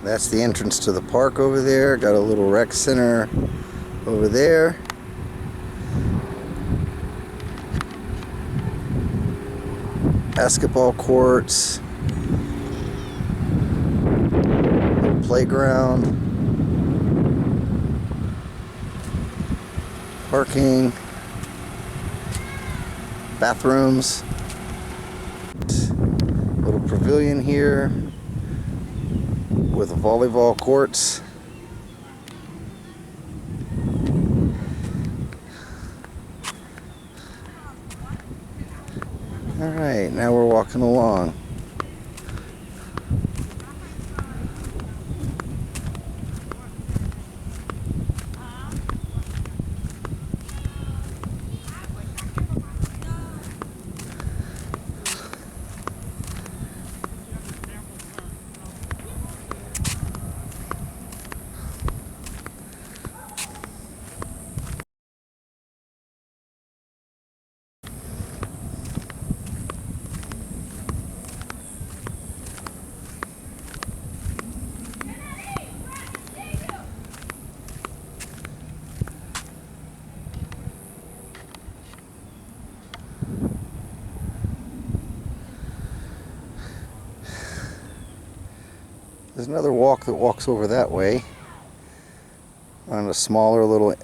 That's the entrance to the park over there. Got a little rec center over there. Basketball courts. Little playground. Parking. Bathrooms. Little pavilion here with volleyball courts. Alright, now we're walking along. There's another walk that walks over that way on a smaller little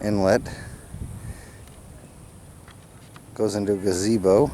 inlet. Goes into a gazebo.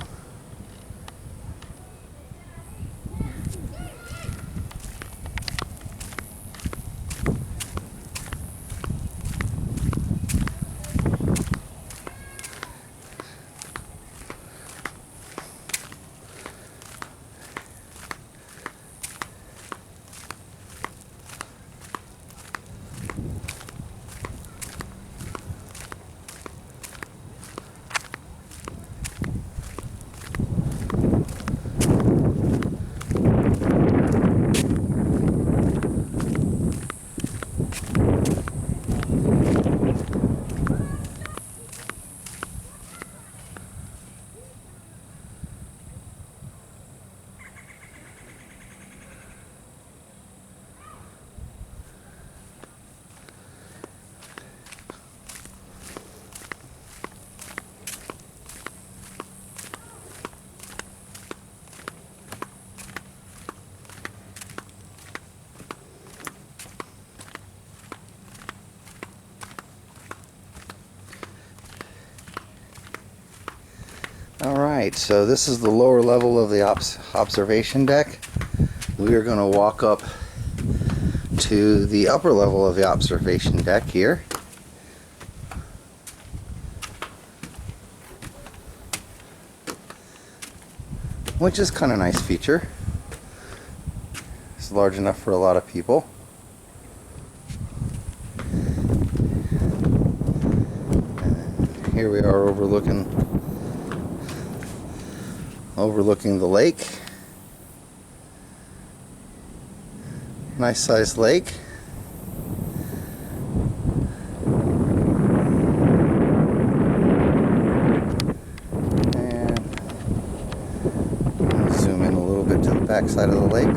Alright, so this is the lower level of the observation deck. We are going to walk up to the upper level of the observation deck here. Which is kind of a nice feature. It's large enough for a lot of people. And here we are overlooking the lake. Nice sized lake. And I'll zoom in a little bit to the back side of the lake.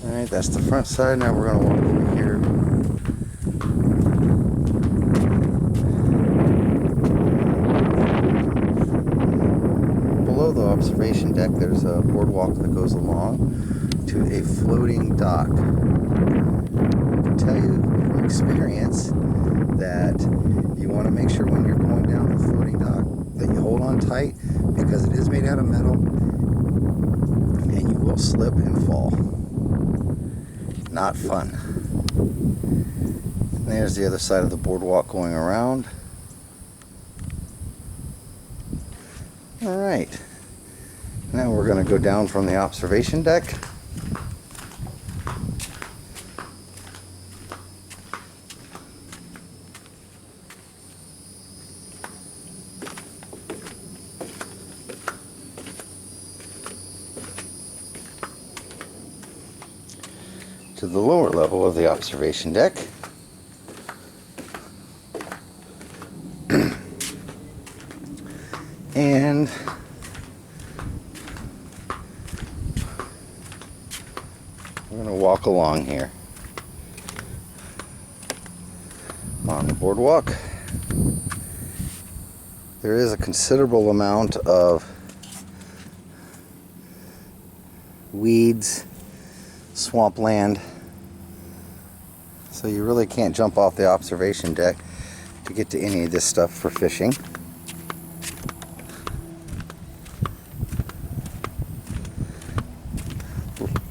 Alright, that's the front side. Now we're going to walk over here. Below the observation deck, there's a boardwalk that goes along to a floating dock. I can tell you from experience that you want to make sure when you're going down the floating dock that you hold on tight, because it is made out of metal and you will slip and fall. Not fun. And there's the other side of the boardwalk going around. Alright, now we're going to go down from the observation deck to the lower level of the observation deck. And we're going to walk along here on the boardwalk. There is a considerable amount of weeds, swampland, so you really can't jump off the observation deck to get to any of this stuff for fishing.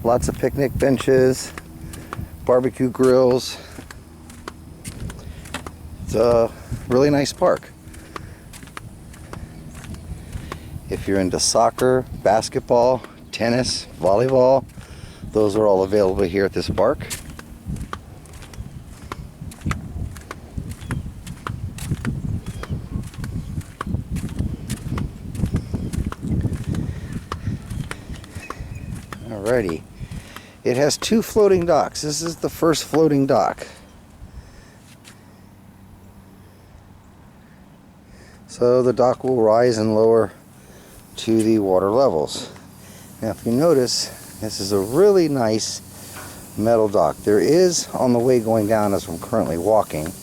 Lots of picnic benches, barbecue grills. It's a really nice park. If you're into soccer, basketball, tennis, volleyball, those are all available here at this park. Alrighty. It has 2 floating docks. This is the first floating dock. So the dock will rise and lower to the water levels. Now if you notice, this is a really nice metal dock. There is, on the way going down as I'm currently walking,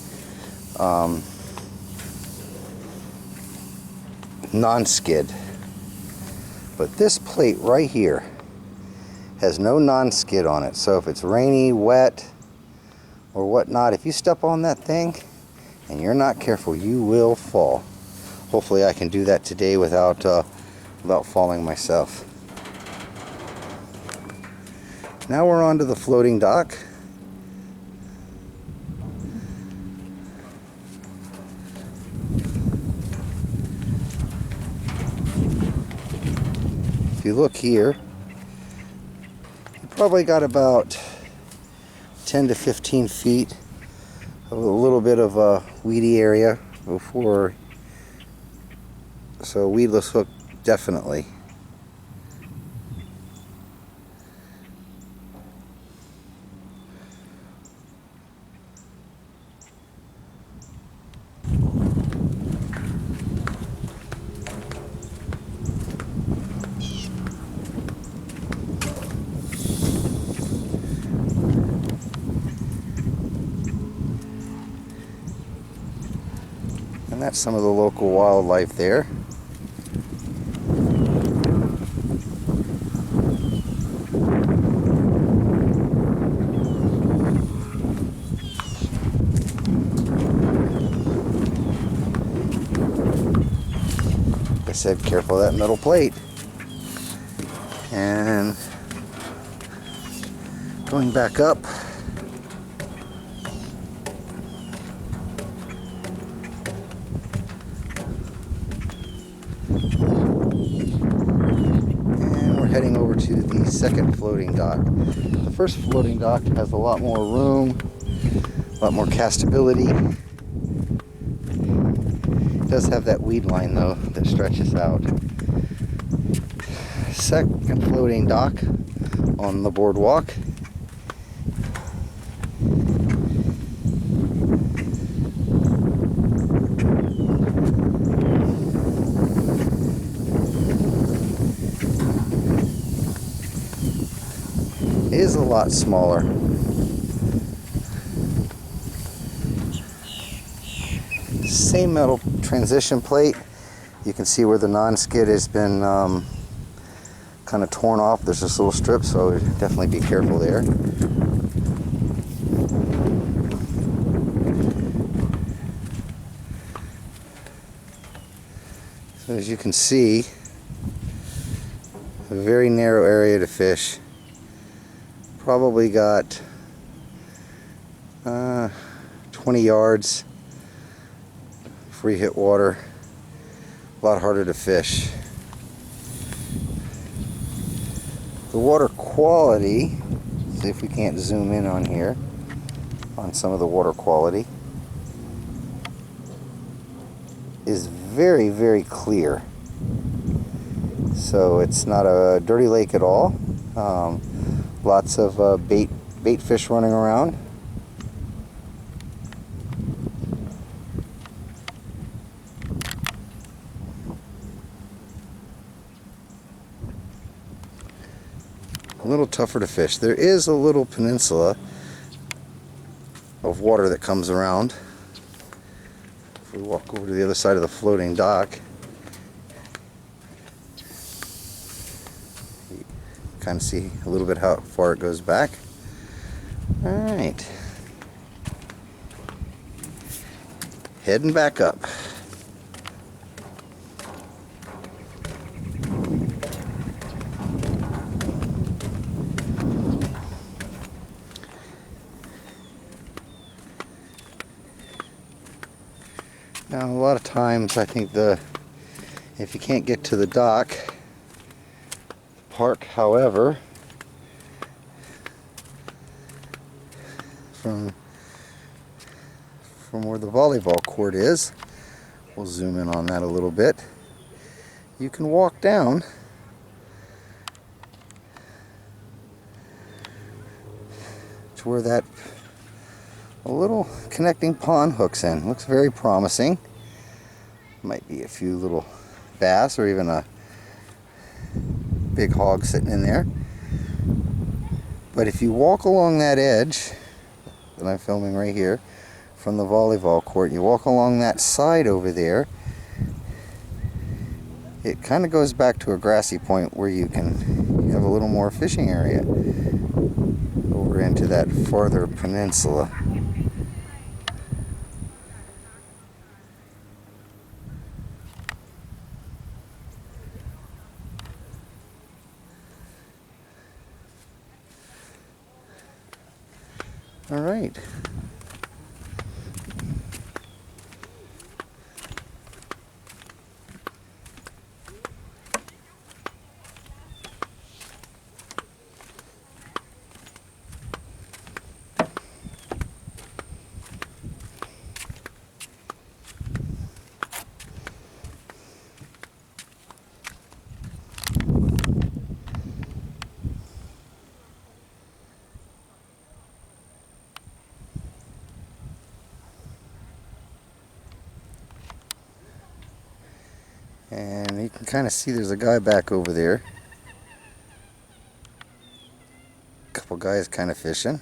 non-skid. But this plate right here has no non-skid on it, so if it's rainy, wet, or whatnot, if you step on that thing and you're not careful, you will fall. Hopefully I can do that today without falling myself. Now we're on to the floating dock. If you look here, probably got about 10 to 15 feet of a little bit of a weedy area before, so weedless hook definitely. And that's some of the local wildlife there. Like I said, careful of that metal plate. And going back up, heading over to the second floating dock. The first floating dock has a lot more room, a lot more castability. It does have that weed line though that stretches out. Second floating dock on the boardwalk. Is a lot smaller. Same metal transition plate. You can see where the non-skid has been kind of torn off. There's this little strip, so definitely be careful there. So as you can see, a very narrow area to fish. Probably got 20 yards before you hit water. A lot harder to fish. The water quality, see if we can't zoom in on here on some of the water quality, is very, very clear. So it's not a dirty lake at all. Lots of bait bait fish running around. A little tougher to fish. There is a little peninsula of water that comes around. If we walk over to the other side of the floating dock, you kind of see a little bit how far it goes back. Alright, heading back up. Now, a lot of times I think if you can't get to the dock, park, however, from where the volleyball court is, we'll zoom in on that a little bit, you can walk down to where that a little connecting pond hooks in. Looks very promising. Might be a few little bass or even a big hog sitting in there. But if you walk along that edge that I'm filming right here from the volleyball court, you walk along that side over there, it kind of goes back to a grassy point where you have a little more fishing area over into that farther peninsula. All right. And you can kind of see there's a guy back over there. A couple guys kind of fishing.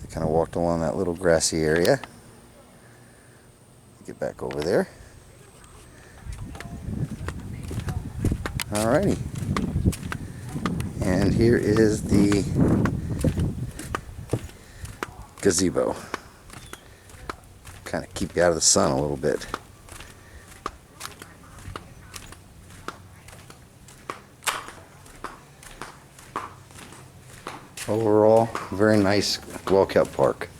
They kind of walked along that little grassy area. Get back over there. Alrighty. And here is the gazebo. Kind of keep you out of the sun a little bit. Overall, very nice, well-kept park.